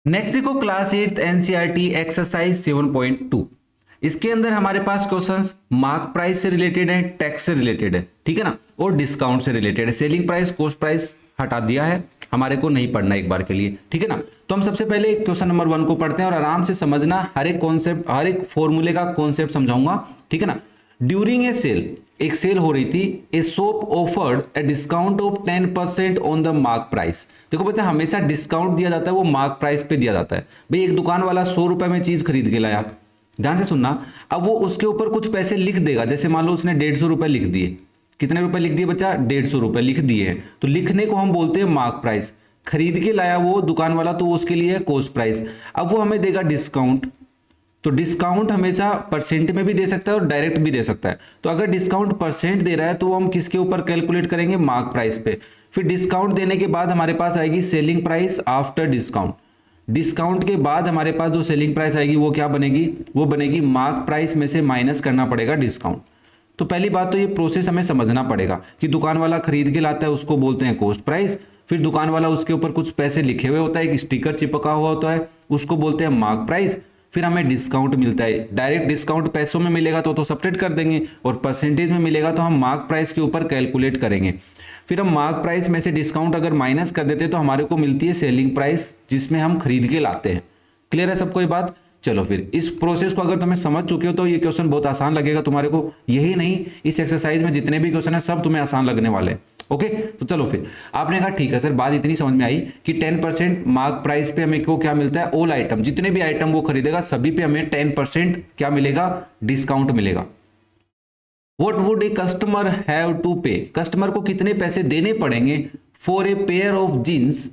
Next देखो class 8 NCERT exercise 7.2। इसके अंदर हमारे पास क्वेश्चंस मार्क प्राइस से रिलेटेड है, टैक्स से रिलेटेड है, ठीक है ना, और डिस्काउंट से रिलेटेड है। सेलिंग प्राइस, कॉस्ट प्राइस हटा दिया है, हमारे को नहीं पढ़ना एक बार के लिए, ठीक है ना। तो हम सबसे पहले क्वेश्चन नंबर 1 को पढ़ते हैं और आराम से समझना, हर एक कॉन्सेप्ट, हर एक फॉर्मूले का कॉन्सेप्ट समझाऊंगा, ठीक है ना। ड्यूरिंग ए सेल, एक सेल हो रही थी, ए shop offered a discount of 10% on the mark price. देखो बच्चा, हमेशा डिस्काउंट दिया जाता है, वो मार्क प्राइस पे दिया जाता है। भाई एक दुकान वाला 100 रुपए में चीज खरीद के लाया, ध्यान से सुनना, अब वो उसके ऊपर कुछ पैसे लिख देगा। जैसे मान लो उसने 150 रुपए लिख दिए, कितने रुपए लिख दिए बच्चा, 150 रुपए लिख दिए हैं, तो लिखने को हम बोलते हैं मार्क प्राइस। खरीद के लाया वो दुकान वाला, तो उसके लिए कॉस्ट प्राइस। अब वो हमें देगा डिस्काउंट, तो डिस्काउंट हमेशा परसेंट में भी दे सकता है और डायरेक्ट भी दे सकता है। तो अगर डिस्काउंट परसेंट दे रहा है तो हम किसके ऊपर कैलकुलेट करेंगे, मार्क प्राइस पे। फिर डिस्काउंट देने के बाद हमारे पास आएगी selling price after discount. Discount के बाद हमारे पास जो सेलिंग प्राइस आएगी वो क्या बनेगी, वो बनेगी मार्क प्राइस में से माइनस करना पड़ेगा डिस्काउंट। तो पहली बात तो ये प्रोसेस हमें समझना पड़ेगा कि दुकान वाला खरीद के लाता है, उसको बोलते हैं कॉस्ट प्राइस। फिर दुकान वाला उसके ऊपर कुछ पैसे लिखे हुए होता है, एक स्टिकर चिपका हुआ होता है, उसको बोलते हैं मार्क प्राइस। फिर हमें डिस्काउंट मिलता है, डायरेक्ट डिस्काउंट पैसों में मिलेगा तो सेपरेट कर देंगे, और परसेंटेज में मिलेगा तो हम मार्क प्राइस के ऊपर कैलकुलेट करेंगे। फिर हम मार्क प्राइस में से डिस्काउंट अगर माइनस कर देते हैं तो हमारे को मिलती है सेलिंग प्राइस, जिसमें हम खरीद के लाते हैं। क्लियर है सबको ये बात। चलो फिर इस प्रोसेस को अगर तुम्हें समझ चुके हो तो ये क्वेश्चन बहुत आसान लगेगा तुम्हारे को। यही नहीं, इस एक्सरसाइज में जितने भी क्वेश्चन है सब तुम्हें आसान लगने वाले हैं। ओके, तो चलो फिर आपने कहा ठीक है सर, बात इतनी समझ में आई कि 10% मार्क प्राइस पे हमें को क्या मिलता है, ऑल आइटम, जितने भी आइटम वो खरीदेगा सभी पे हमें 10% क्या मिलेगा, डिस्काउंट मिलेगा। What would a customer have to pay, customer को कितने पैसे देने पड़ेंगे for a pair of jeans,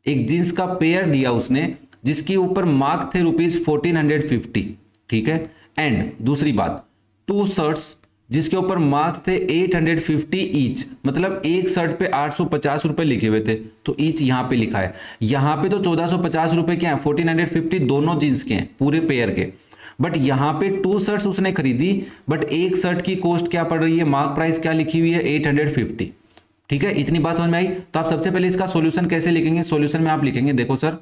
एक जींस का पेयर दिया उसने जिसके ऊपर मार्क थे ₹1450, ठीक है। एंड दूसरी बात, 2 शर्ट्स जिसके ऊपर मार्क्स थे 850 ईच, मतलब एक शर्ट पे 850 रुपए लिखे हुए थे, तो ईच यहां पे लिखा है। यहां पे तो 1450 रुपए क्या है, 1450 दोनों जींस के हैं, पूरे पेयर के। बट यहां पे 2 शर्ट्स उसने खरीदी, बट एक शर्ट की कॉस्ट क्या पड़ रही है, मार्क प्राइस क्या लिखी हुई है, 850, ठीक है। इतनी बात समझ में आई। तो आप सबसे पहले इसका सॉल्यूशन कैसे लिखेंगे, सॉल्यूशन में आप लिखेंगे, देखो sir,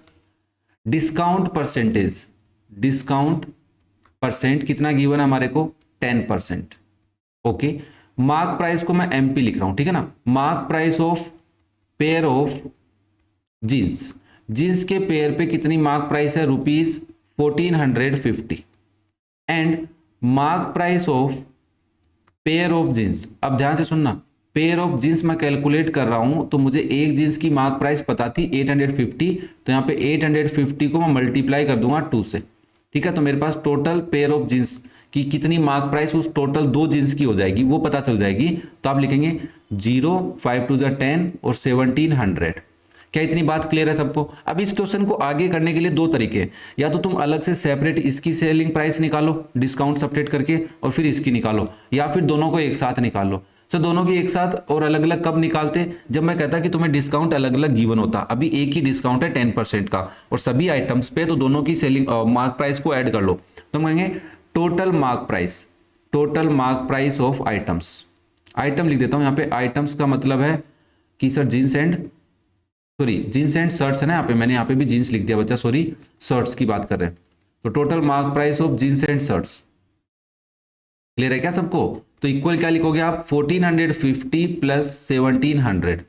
discount percentage, discount percent कितना गिवन है हमारे को, 10%। ओके, मार्क प्राइस को मैं एमपी लिख रहा हूं, ठीक है ना। Mark price of pair of jeans, jeans के पेयर पे कितनी मार्क प्राइस है, ₹1450। And mark price of pair of jeans, अब ध्यान से सुनना, पेयर ऑफ जींस मैं कैलकुलेट कर रहा हूं तो मुझे एक जींस की मार्क प्राइस पता थी 850, तो यहां पे 850 को मैं मल्टीप्लाई कर दूंगा 2 से, ठीक है। तो मेरे पास टोटल पेयर ऑफ जींस की कितनी मार्क प्राइस उस टोटल 2 जींस की हो जाएगी, वो पता चल जाएगी। तो आप लिखेंगे 0, 5 2 10 और 1700। क्या इतनी बात क्लियर है सबको। अब इस क्वेश्चन को आगे करने के लिए 2 तरीके हैं, या तो तुम अलग से सेपरेट इसकी सेलिंग प्राइस निकालो डिस्काउंट सेपरेट करके, और फिर इसकी निकालो, या फिर दोनों को एक साथ निकाल लो। सर दोनों की एक साथ और अलग अलग कब निकालते, जब मैं कहता कि तुम्हें डिस्काउंट अलग अलग गिवन होता। अभी एक ही डिस्काउंट है 10% का और सभी आइटम्स पे, तो दोनों की सेलिंग मार्क प्राइस को ऐड कर लो, तो हम कहेंगे total mark price, total mark price of items. Item लिख देता हूं यहाँ पे, आइटम्स का मतलब है कि sir jeans and, sorry jeans and shirts है ना, यहाँ पे मैंने यहाँ पे भी जींस लिख दिया बच्चा, सॉरी शर्ट्स की बात कर रहे हैं। तो total mark price of jeans and shirts, clear है क्या सबको। तो इक्वल क्या लिखोगे आप, 1450 प्लस 1700,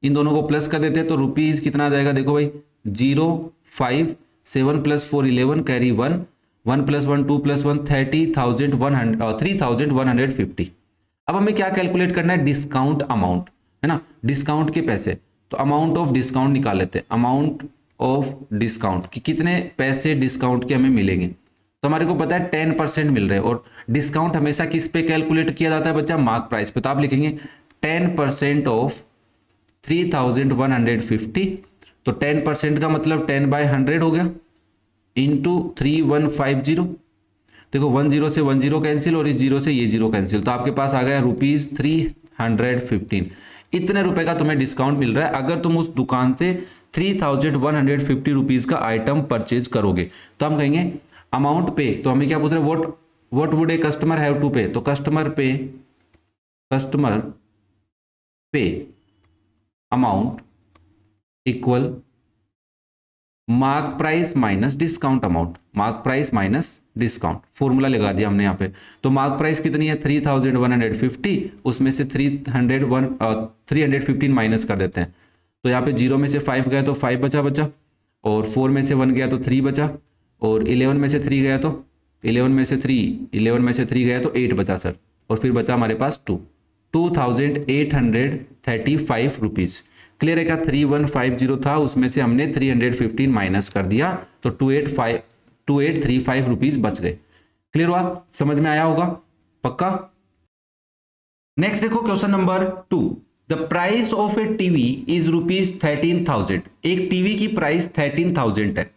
इन दोनों को प्लस कर देते हैं तो रुपीज कितना आ जाएगा, देखो भाई 0 5 7 प्लस 4 11 कैरी 1 1 प्लस 1 2 प्लस 1 3150। अब हमें क्या कैलकुलेट करना है, डिस्काउंट अमाउंट, है ना, डिस्काउंट के पैसे। तो अमाउंट ऑफ डिस्काउंट निकाल लेते हैं, अमाउंट ऑफ डिस्काउंट कि कितने पैसे डिस्काउंट के हमें मिलेंगे। तो हमारे को पता है 10% मिल रहे हैं, और डिस्काउंट हमेशा किस पे कैलकुलेट किया जाता है बच्चा, मार्क प्राइस पे। तो आप लिखेंगे 10% ऑफ 3150, तो 10% का मतलब 10/100 हो गया, इंटू 3150। देखो 10 से 10 कैंसिल और इस 0 से ये 0 कैंसिल, तो आपके पास आ गया ₹315। इतने रुपए का तुम्हें डिस्काउंट मिल रहा है अगर तुम उस दुकान से 3150 रुपीज का आइटम परचेज करोगे। तो हम कहेंगे अमाउंट पे, तो हमें क्या पूछ रहे हैं, what would a customer have to pay, तो customer pay amount equal mark price minus discount amount, mark price minus discount, formula लगा दिया हमने यहाँ पे। तो मार्क प्राइस कितनी है 3150, उसमें से 315 माइनस कर देते हैं। तो यहाँ पे 0 में से 5 गया तो 5 बचा, और 4 में से 1 गया तो 3 बचा, और 11 में से 3 गया तो 11 में से 3 गया तो 8 बचा सर, और फिर बचा हमारे पास 2835 रुपीज़। क्लियर है क्या? 3150 था, उसमें से हमने 315 माइनस कर दिया, तो 2835 रुपीज बच गए। क्लियर हुआ? समझ में आया होगा पक्का? नेक्स्ट देखो question number 2। The price of A TV is ₹13,000। एक टीवी की प्राइस 13,000 है।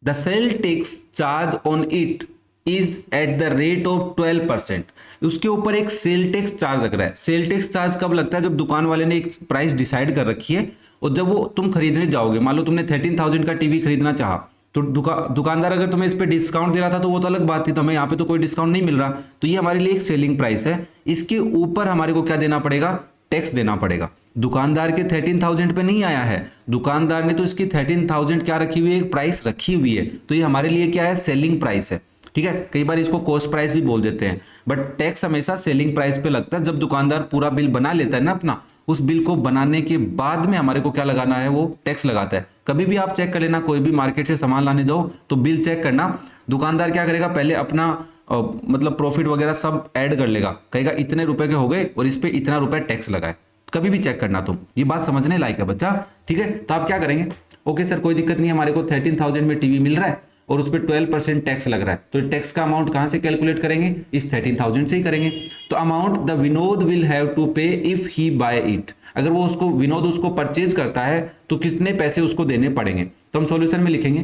The sale tax charge on it is at the rate of 12%। उसके ऊपर एक सेल टैक्स चार्ज लग रहा है। सेल टैक्स चार्ज कब लगता है? जब दुकान वाले ने एक प्राइस डिसाइड कर रखी है, और जब वो तुम खरीदने जाओगे, मान लो तुमने 13,000 का टीवी खरीदना चाहा, तो दुकानदार अगर तुम्हें इस पे डिस्काउंट दे रहा था तो वो तो अलग बात थी, तो हमें यहाँ पे तो कोई डिस्काउंट नहीं मिल रहा, तो ये हमारे लिए एक सेलिंग प्राइस है। इसके ऊपर हमारे को क्या देना पड़ेगा? टैक्स देना पड़ेगा। दुकानदार के 13,000 पे नहीं आया है, दुकानदार ने तो इसकी 13,000 क्या रखी हुई है? एक प्राइस रखी हुई है, तो ये हमारे लिए क्या है? सेलिंग प्राइस है। ठीक है, कई बार इसको कॉस्ट प्राइस भी बोल देते हैं, बट टैक्स हमेशा सेलिंग प्राइस पे लगता है। जब दुकानदार पूरा बिल बना लेता है ना अपना, उस बिल को बनाने के बाद में हमारे को क्या लगाना है? वो टैक्स लगाता है। कभी भी आप चेक कर लेना, कोई भी मार्केट से सामान लाने जाओ तो बिल चेक करना, दुकानदार क्या करेगा? पहले अपना मतलब प्रॉफिट वगैरह सब ऐड कर लेगा, कहेगा इतने रुपए के हो गए और इस पे इतना रुपए टैक्स लगाए। कभी भी चेक करना तुम, ये बात समझने लायक है बच्चा। ठीक है, तो आप क्या करेंगे? ओके सर कोई दिक्कत नहीं है, हमारे को 13,000 में टीवी मिल रहा है और उस पर 12% टैक्स लग रहा है, तो टैक्स का अमाउंट कहां से कैलकुलेट करेंगे? इस 13,000 से ही करेंगे। तो amount the Vinod will have to pay if he buy it. अगर वो उसको विनोद उसको परचेज करता है तो कितने पैसे उसको देने पड़ेंगे? तो हम सॉल्यूशन में लिखेंगे,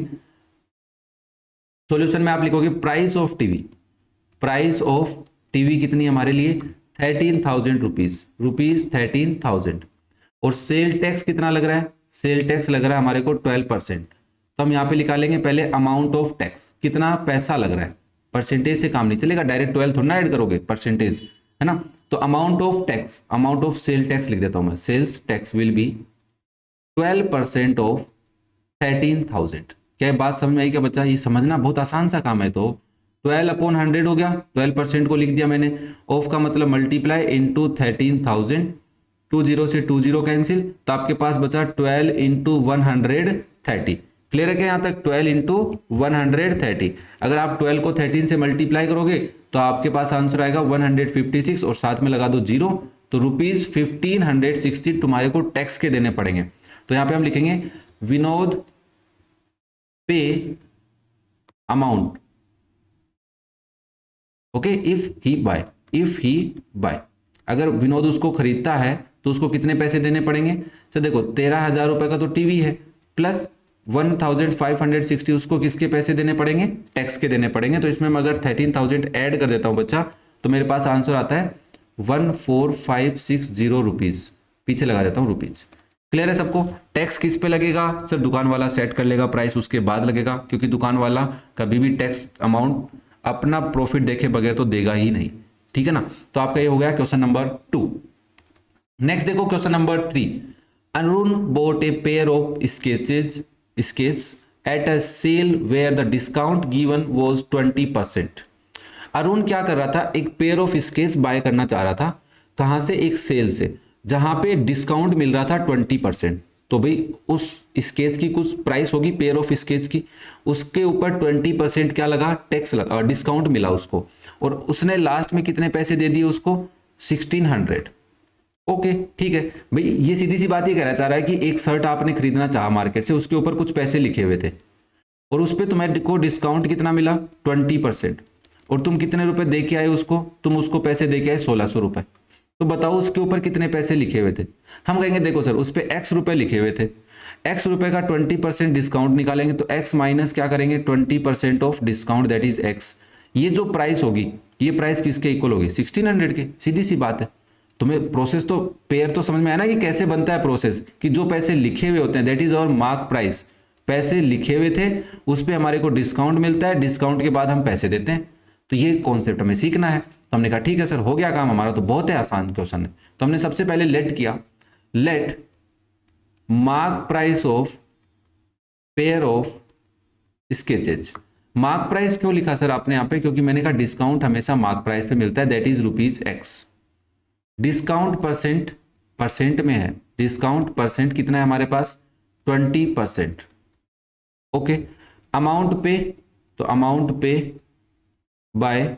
सॉल्यूशन में आप लिखोगे price of TV. Price of TV कितनी हमारे लिए? 13,000 रुपीज, रुपीज 13,000। और सेल टैक्स कितना लग रहा है? सेल टैक्स लग रहा है हमारे को 12%। तो हम यहाँ पे निकालेंगे पहले अमाउंट ऑफ टैक्स, कितना पैसा लग रहा है। परसेंटेज से काम नहीं चलेगा, डायरेक्ट 12 थोड़ा ना ऐड करोगे, परसेंटेज है ना। तो amount of tax, amount of sale tax लिख देता हूं मैं, sales tax will be 12% of 13,000। क्या बात समझ में आई क्या बच्चा? ये समझना बहुत आसान सा काम है। तो 12/100 हो गया, 12% को लिख दिया मैंने। ऑफ का मतलब मल्टीप्लाई इंटू 13,000, 20 से 20 कैंसिल, तो आपके पास बचा 12 इंटू 130। क्लियर है क्या यहाँ तक? 12 इंटू 130। अगर आप 12 को 13 से मल्टीप्लाई करोगे तो आपके पास आंसर आएगा 156, और साथ में लगा दो 0, तो ₹1560 तुम्हारे को टैक्स के देने पड़ेंगे। तो यहाँ पे हम लिखेंगे Vinod pay amount, okay, if he buy. अगर विनोद उसको खरीदता है तो उसको कितने पैसे देने पड़ेंगे? सर देखो 13,000 रुपए का तो टीवी है, प्लस 1,560 उसको किसके पैसे देने पड़ेंगे? टैक्स के देने पड़ेंगे। तो इसमें मैं अगर 13,000 ऐड कर देता हूं बच्चा, तो मेरे पास आंसर आता है 14,560 रुपीज। पीछे लगा देता हूं रुपीज। क्लियर है सबको? टैक्स किस पे लगेगा? सर दुकान वाला सेट कर लेगा प्राइस, उसके बाद लगेगा, क्योंकि दुकान वाला कभी भी टैक्स अमाउंट अपना प्रॉफिट देखे बगैर तो देगा ही नहीं। ठीक है ना? तो आपका ये हो गया क्वेश्चन नंबर 2। नेक्स्ट देखो question number 3। Arun bought a pair of sketch at a sale where the discount given was 20%। Arun क्या कर रहा था? एक पेयर ऑफ स्केच बाय करना चाह रहा था। कहां से? एक सेल से, जहां पे डिस्काउंट मिल रहा था 20%। तो भाई उस स्केच की कुछ प्राइस होगी, पेयर ऑफ स्केच की, उसके ऊपर 20% क्या लगा? टैक्स लगा, डिस्काउंट मिला उसको, और उसने लास्ट में कितने पैसे दे दिए उसको? 1600। ओके ठीक है भाई, ये सीधी सी बात ये कहना चाह रहा है कि एक शर्ट आपने खरीदना चाहा मार्केट से, उसके ऊपर कुछ पैसे लिखे हुए थे और उस पर तुम्हें को डिस्काउंट कितना मिला? 20%। और तुम कितने रुपए दे के आए उसको? तुम उसको पैसे दे के आए 1600 रुपए। तो बताओ उसके ऊपर कितने पैसे लिखे हुए थे? हम कहेंगे देखो सर उस पर x रुपए लिखे हुए थे, x रुपए का 20% डिस्काउंट निकालेंगे तो x माइनस क्या करेंगे? 20% of discount, that is x। ये जो प्राइस होगी, ये प्राइस किसके इक्वल होगी? 1600 के। सीधी सी बात है। तुम्हें प्रोसेस तो पेयर तो समझ में आया ना कि कैसे बनता है प्रोसेस, कि जो पैसे लिखे हुए होते हैं that is our mark price. पैसे लिखे हुए थे, उस पर हमारे को डिस्काउंट मिलता है, डिस्काउंट के बाद हम पैसे देते हैं। तो ये कॉन्सेप्ट हमें सीखना है। तो हमने कहा ठीक है सर हो गया काम हमारा, तो बहुत है आसान क्वेश्चन है। तो हमने सबसे पहले लेट किया, let mark price of pair of sketches. Mark price क्यों लिखा सर आपने यहाँ पे, क्योंकि मैंने कहा डिस्काउंट हमेशा मार्क प्राइस पे मिलता है, that is ₹X। Discount percent में है, डिस्काउंट परसेंट कितना है हमारे पास 20%। ओके, अमाउंट पे, तो अमाउंट पे बाय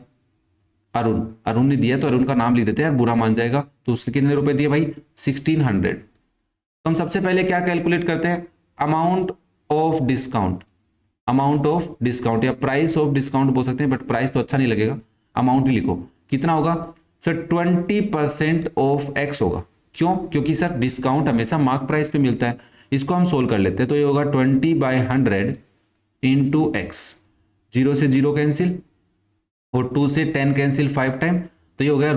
अरुण ने दिया तो अरुण का नाम लिख देते हैं, बुरा मान जाएगा। तो उसने कितने रुपए दिए भाई 1600। तो हम सबसे पहले क्या कैलकुलेट करते हैं, amount of discount, amount of discount या प्राइस ऑफ डिस्काउंट बोल सकते हैं, बट प्राइस तो अच्छा नहीं लगेगा, अमाउंट ही लिखो। कितना होगा सर 20% ऑफ एक्स होगा। क्यों, क्योंकि सर डिस्काउंट हमेशा मार्क प्राइस पे मिलता है। इसको हम सोल्व कर लेते हैं, तो ये होगा 20/100 इंटू एक्स, 0 से 0 कैंसिल और 2 से 10 कैंसिल 5 टाइम, तो ये हो गया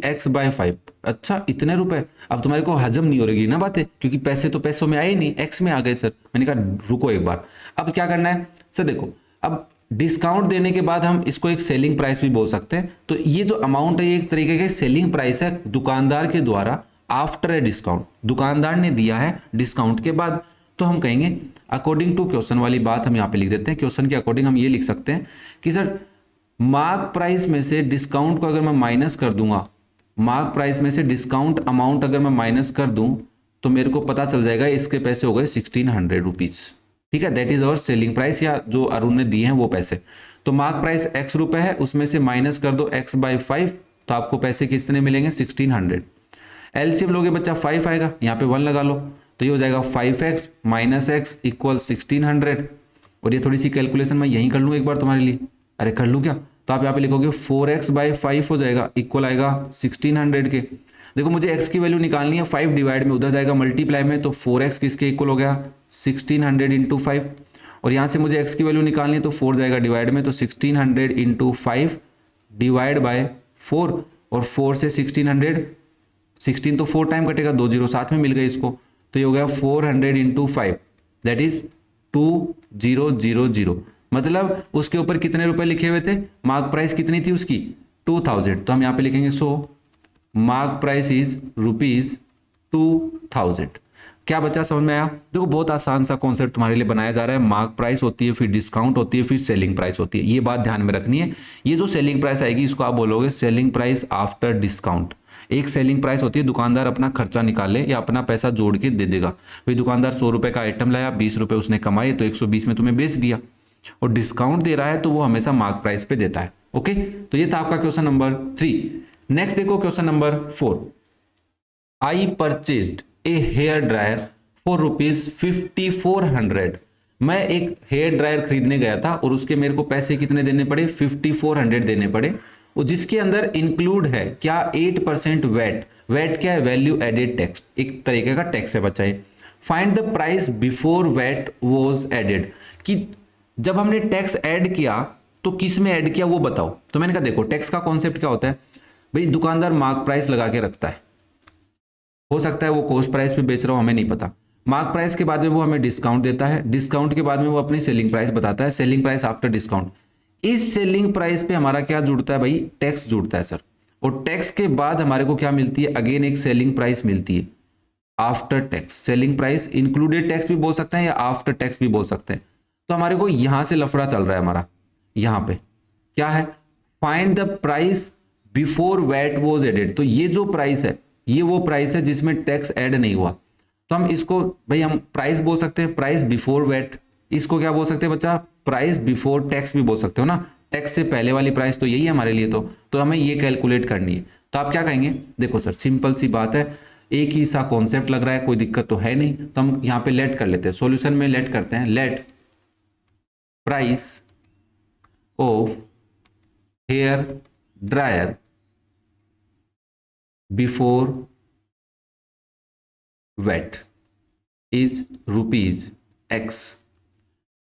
₹X/5। अच्छा इतने रुपए, अब तुम्हारे को हजम नहीं हो रही ना बातें, क्योंकि पैसे तो पैसों में आए नहीं, एक्स में आ गए सर। मैंने कहा रुको एक बार, अब क्या करना है सर, देखो अब डिस्काउंट देने के बाद हम इसको एक सेलिंग प्राइस भी बोल सकते हैं। तो ये जो अमाउंट है ये एक तरीके के सेलिंग प्राइस है दुकानदार के द्वारा आफ्टर ए डिस्काउंट, दुकानदार ने दिया है डिस्काउंट के बाद। तो हम कहेंगे अकॉर्डिंग टू क्वेश्चन वाली बात हम यहाँ पे लिख देते हैं, क्वेश्चन के अकॉर्डिंग हम ये लिख सकते हैं कि सर मार्क प्राइस में से डिस्काउंट को अगर मैं माइनस कर दूंगा, मार्क प्राइस में से डिस्काउंट अमाउंट अगर मैं माइनस कर दूं, तो मेरे को पता चल जाएगा इसके पैसे हो गए ₹1600। ठीक है, that is our selling price, या जो अरुण ने दिए हैं वो पैसे। तो मार्क प्राइस X रुपए है, उसमें से माइनस कर दो X/5, तो आपको पैसे कितने मिलेंगे 1600। एलसीएम लोगे बच्चा 5 आएगा, यहाँ पे 1 लगा लो, तो ये हो जाएगा 5x माइनस एक्स इक्वल 1600। और ये थोड़ी सी कैलकुलेशन मैं यहीं कर लूँ एक बार तुम्हारे लिए, अरे कर लूँ क्या, तो आप यहाँ पे लिखोगे 4x/5 हो जाएगा, इक्वल आएगा 1600 के। देखो मुझे x की वैल्यू निकालनी है, 5 डिवाइड में उधर जाएगा मल्टीप्लाई में, तो 4x किसके इक्वल हो गया 1600 इंटू 5। और यहाँ से मुझे x की वैल्यू निकालनी है, तो 4 जाएगा डिवाइड में, तो 1600 इंटू 5 डिवाइड बाय 4, और 4 से 16 तो 4 टाइम कटेगा, 2 जीरो साथ में मिल गए इसको, तो ये हो गया 400 इंटू 5, दैट इज 2000। मतलब उसके ऊपर कितने रुपए लिखे हुए थे, मार्क प्राइस कितनी थी उसकी 2000, तो हम यहाँ पे लिखेंगे सो मार्क प्राइस इज ₹2000। क्या बच्चा समझ में आया। देखो बहुत आसान सा कॉन्सेप्ट तुम्हारे लिए बनाया जा रहा है, मार्क प्राइस होती है, फिर डिस्काउंट होती है, फिर सेलिंग प्राइस होती है, ये बात ध्यान में रखनी है। ये जो सेलिंग प्राइस आएगी इसको आप बोलोगे सेलिंग प्राइस आफ्टर डिस्काउंट। एक सेलिंग प्राइस होती है दुकानदार अपना खर्चा निकाले या अपना पैसा जोड़ के दे देगा, भाई दुकानदार 100 रुपए का आइटम लाया, 20 रुपए उसने कमाए, तो 120 में तुम्हें बेच दिया, और डिस्काउंट दे रहा है तो वो हमेशा मार्क प्राइस पे देता है। ओके, तो ये था आपका क्वेश्चन नंबर 3। नेक्स्ट देखो question number 4, I purchased a hair dryer for ₹5400। मैं एक हेयर ड्रायर खरीदने गया था और उसके मेरे को पैसे कितने देने पड़े 5400 देने पड़े, और जिसके अंदर इंक्लूड है क्या 8% वैट। वैट क्या है, वैल्यू एडेड टैक्स, एक तरीके का टैक्स है बच्चा। Find the price before VAT was added, कि जब हमने टैक्स ऐड किया तो किस में ऐड किया वो बताओ। तो मैंने कहा देखो टैक्स का कॉन्सेप्ट क्या होता है, भाई दुकानदार मार्क प्राइस लगा के रखता है, हो सकता है वो कॉस्ट प्राइस पे बेच रहा हो, हमें नहीं पता। मार्क प्राइस के बाद में वो हमें डिस्काउंट देता है, डिस्काउंट के बाद में वो अपनी सेलिंग प्राइस बताता है, सेलिंग प्राइस आफ्टर डिस्काउंट। इस सेलिंग प्राइस पे हमारा क्या जुड़ता है भाई, टैक्स जुड़ता है सर। और टैक्स के बाद हमारे को क्या मिलती है, अगेन एक सेलिंग प्राइस मिलती है after tax. Selling price included tax भी बोल सकते हैं या आफ्टर टैक्स भी बोल सकते हैं। तो हमारे को यहां से लफड़ा चल रहा है हमारा, यहां पे क्या है, find the price before VAT was added. तो ये जो प्राइस है ये वो प्राइस है जिसमें टैक्स ऐड नहीं हुआ, तो हम इसको भाई हम प्राइस बोल सकते हैं, प्राइस बिफोर वैट। इसको क्या बोल सकते हैं बच्चा, प्राइस बिफोर टैक्स भी बोल सकते हो ना, टैक्स से पहले वाली प्राइस तो यही है हमारे लिए। तो हमें ये कैलकुलेट करनी है। तो आप क्या कहेंगे, देखो सर सिंपल सी बात है, एक ही सा कॉन्सेप्ट लग रहा है, कोई दिक्कत तो है नहीं, तो हम यहाँ पे लेट कर लेते हैं, सॉल्यूशन में लेट करते हैं, let price of hair dryer before VAT is ₹X।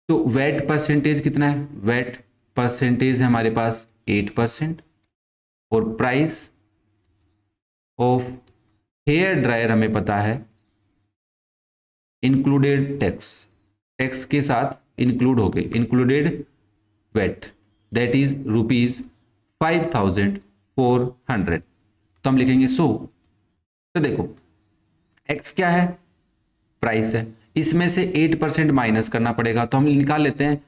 तो वैट परसेंटेज कितना है, वैट परसेंटेज है हमारे पास 8%, और प्राइस ऑफ हेयर ड्रायर हमें पता है इंक्लूडेड टैक्स, टैक्स के साथ इंक्लूड हो गए, इंक्लूडेड वैट, दैट इज ₹5400। तो हम लिखेंगे सो, तो देखो x क्या है, प्राइस है, इसमें से 8% माइनस करना पड़ेगा, तो हम निकाल लेते हैं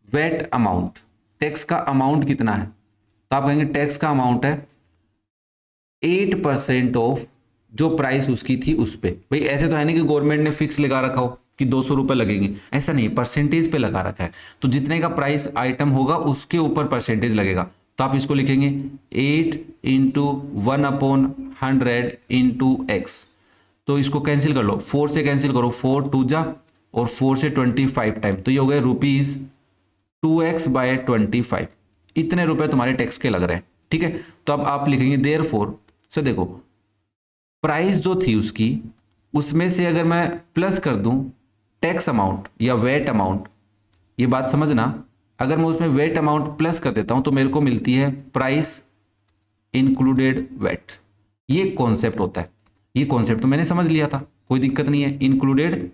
वेट अमाउंट, टैक्स का अमाउंट कितना है, तो आप कहेंगे टैक्स का अमाउंट है 8% ऑफ जो प्राइस उसकी थी उस पे। भाई ऐसे तो है नहीं कि गवर्नमेंट ने फिक्स लगा रखा हो कि 200 रुपये लगेंगे, ऐसा नहीं, परसेंटेज पे लगा रखा है। तो जितने का प्राइस आइटम होगा उसके ऊपर परसेंटेज लगेगा। तो आप इसको लिखेंगे 8 इंटू 1/100 इंटू एक्स। तो इसको कैंसिल कर लो, 4 से कैंसिल करो, 4 2 जा और 4 से 25 टाइम, तो ये हो गए ₹2x/25। इतने रुपए तुम्हारे टैक्स के लग रहे हैं, ठीक है। तो अब आप लिखेंगे देयरफॉर, सो देखो प्राइस जो थी उसकी, उसमें से अगर मैं प्लस कर दूं टैक्स अमाउंट या वेट अमाउंट, ये बात समझना, अगर मैं उसमें वेट अमाउंट प्लस कर देता हूं तो मेरे को मिलती है प्राइस इंक्लूडेड वेट। ये कॉन्सेप्ट होता है, ये कॉन्सेप्ट तो मैंने समझ लिया था, कोई दिक्कत नहीं है। इंक्लूडेड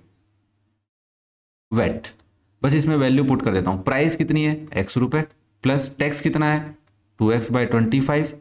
वेट, बस इसमें वैल्यू पुट कर देता हूं, प्राइस कितनी है x रुपए प्लस टैक्स कितना है 2x/25,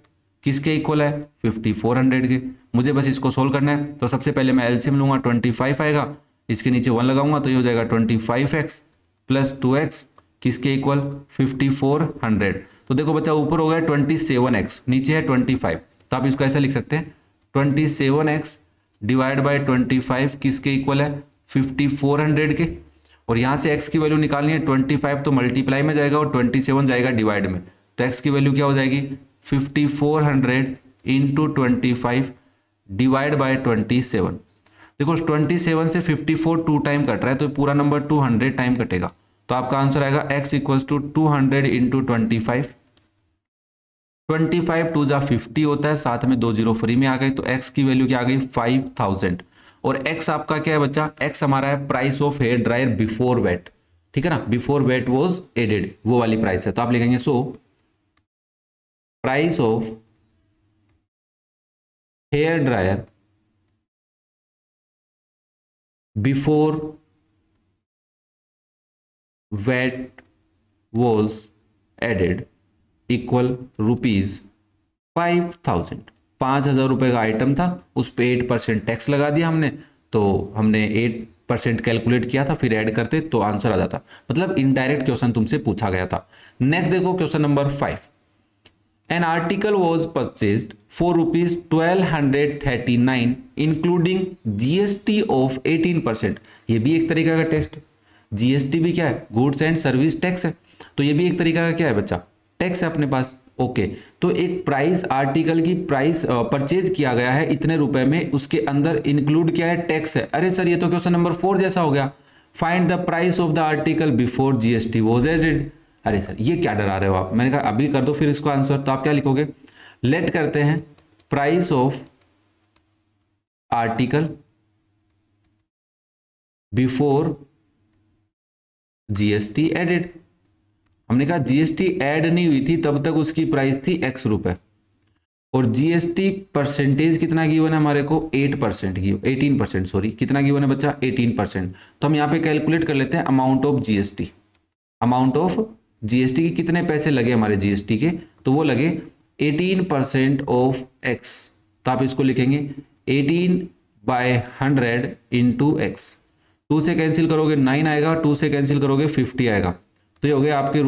किसके इक्वल है 5400 के। मुझे बस इसको सोल्व करना है, तो सबसे पहले मैं एलसीएम लूंगा, 25 आएगा, इसके नीचे 1 लगाऊंगा तो ये हो जाएगा 25x प्लस 2x, किसके इक्वल 5400। तो देखो बच्चा ऊपर हो गया 27x, नीचे है 25, तो आप इसको ऐसा लिख सकते हैं 27x डिवाइड बाई 25 किसके इक्वल है 5400 के। और यहाँ से x की वैल्यू निकालनी है, 25 तो मल्टीप्लाई में जाएगा और 27 जाएगा डिवाइड में, तो x की वैल्यू क्या हो जाएगी 5400 इंटू 25 डिवाइड बाय 27। देखो 27 से 54 2 टाइम कट रहा है, तो पूरा नंबर 200 टाइम कटेगा, तो आपका आंसर आएगा x इक्वल्स टू 200 इंटू 25। 25 2 जा 50 होता है, साथ में 2 जीरो फ्री में आ गए, तो x की वैल्यू क्या आ गई 5000। और x आपका क्या है बच्चा, x हमारा है price of hair dryer before VAT, ठीक है ना, बिफोर वेट वाज एडेड, वो वाली प्राइस है। तो आप लिखेंगे so price of hair dryer before VAT was added equal ₹5000। 5000 रुपए का आइटम था, उस पे 8% टैक्स लगा दिया हमने, तो हमने 8% कैलकुलेट किया था, फिर ऐड करते तो आंसर आ जाता। मतलब इनडायरेक्ट क्वेश्चन तुमसे पूछा गया था। नेक्स्ट देखो question number 5, an article was purchased for ₹1239 including GST of 18%। ये भी एक तरीका का टेस्ट, जीएसटी भी क्या है, गुड्स एंड सर्विस टैक्स है, तो ये भी एक तरीका का क्या है बच्चा, टैक्स है अपने पास। ओके तो एक प्राइस, आर्टिकल की प्राइस परचेज किया गया है इतने रुपए में, उसके अंदर इंक्लूड क्या है, टैक्स है। अरे सर ये तो क्वेश्चन नंबर 4 जैसा हो गया, find the price of the article before GST was added. अरे सर ये क्या डरा रहे हो आप, मैंने कहा अभी कर दो फिर इसको आंसर। तो आप क्या लिखोगे, लेट करते हैं price of article before GST added. हमने कहा जीएसटी ऐड नहीं हुई थी तब तक उसकी प्राइस थी x रुपए, और जीएसटी परसेंटेज कितना गिवन है हमारे को 8% की 18%, सॉरी कितना गिवन है बच्चा 18%। तो हम यहाँ पे कैलकुलेट कर लेते हैं amount of GST. Amount of GST की कितने पैसे लगे हमारे जीएसटी के, तो वो लगे 18% ऑफ x। तो आप इसको लिखेंगे 18/100 इंटू एक्स। 2 से कैंसिल करोगे 9 आएगा, 2 से कैंसिल करोगे 50 आएगा, तो ये हो गया आपके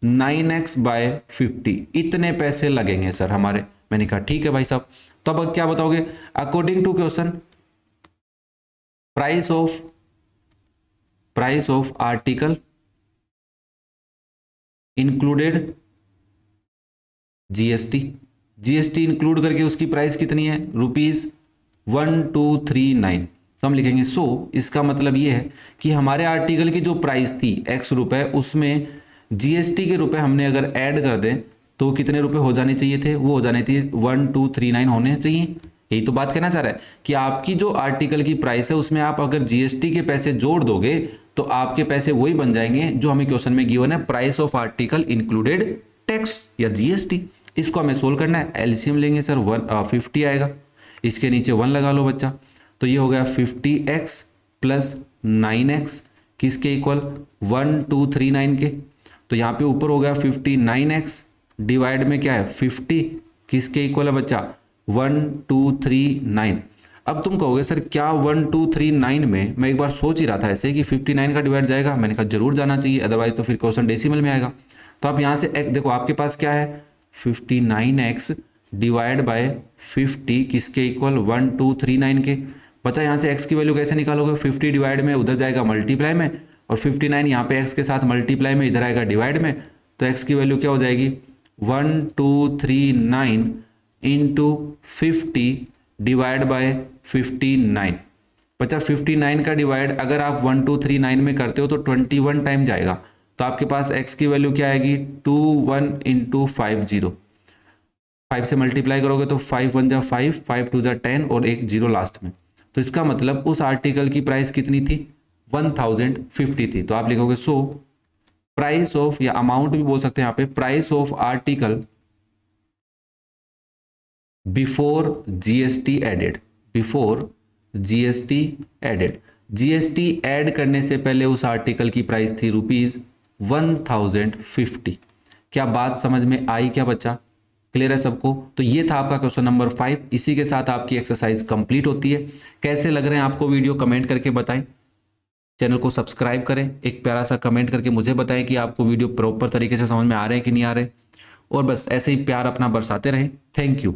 ₹9x/50। इतने पैसे लगेंगे सर हमारे। मैंने कहा ठीक है भाई साहब। तो अब क्या बताओगे, according to question price of article included GST. GST include करके उसकी प्राइस कितनी है ₹1239। तो हम लिखेंगे सो इसका मतलब ये है कि हमारे आर्टिकल की जो प्राइस थी x रुपए, उसमें जीएसटी के रुपए हमने अगर ऐड कर दें तो कितने रुपए हो जाने चाहिए थे, वो हो जाने थे 1239 होने चाहिए। यही तो बात कहना चाह रहा है कि आपकी जो आर्टिकल की प्राइस है उसमें आप अगर जीएसटी के पैसे जोड़ दोगे तो आपके पैसे वही बन जाएंगे जो हमें क्वेश्चन में गिवन है, price of article included tax या जीएसटी। इसको हमें सोल्व करना है, एलसीएम लेंगे सर 50 आएगा, इसके नीचे 1 लगा लो बच्चा, तो ये हो गया 50x प्लस 9x किसके इक्वल 1239 के। तो यहाँ पे ऊपर हो गया 59x डिवाइड में क्या है 50 किसके इक्वल है बच्चा 1239। अब तुम कहोगे सर क्या 1239 में, मैं एक बार सोच ही रहा था ऐसे कि 59 का डिवाइड जाएगा, मैंने कहा जरूर जाना चाहिए, अदरवाइज तो फिर क्वेश्चन डेसिमल में आएगा। तो आप यहाँ से देखो आपके पास क्या है 59x डिवाइड बाय 50 किसके इक्वल 1239 के। बचा यहाँ से x की वैल्यू कैसे निकालोगे, 50 डिवाइड में उधर जाएगा मल्टीप्लाई में, और 59 यहाँ पे x के साथ मल्टीप्लाई में इधर आएगा डिवाइड में, तो x की वैल्यू क्या हो जाएगी 1239 इंटू 50 डिवाइड बाय 59। बचा 59 का डिवाइड अगर आप 1239 में करते हो तो 21 टाइम जाएगा, तो आपके पास x की वैल्यू क्या आएगी 21 इंटू 50, 5 से मल्टीप्लाई करोगे तो 5 1 जा 5, 5 2 जा 10 और एक जीरो लास्ट में। तो इसका मतलब उस आर्टिकल की प्राइस कितनी थी 1050 थी। तो आप लिखोगे सो प्राइस ऑफ, या अमाउंट भी बोल सकते हैं यहाँ पे, price of article before GST added, before GST added, GST add करने से पहले उस आर्टिकल की प्राइस थी ₹1050। क्या बात समझ में आई क्या बच्चा, क्लियर है सबको? तो ये था आपका क्वेश्चन नंबर 5। इसी के साथ आपकी एक्सरसाइज कंप्लीट होती है। कैसे लग रहे हैं आपको वीडियो कमेंट करके बताएं, चैनल को सब्सक्राइब करें, एक प्यारा सा कमेंट करके मुझे बताएं कि आपको वीडियो प्रॉपर तरीके से समझ में आ रहे हैं कि नहीं आ रहे, और बस ऐसे ही प्यार अपना बरसाते रहें। Thank you.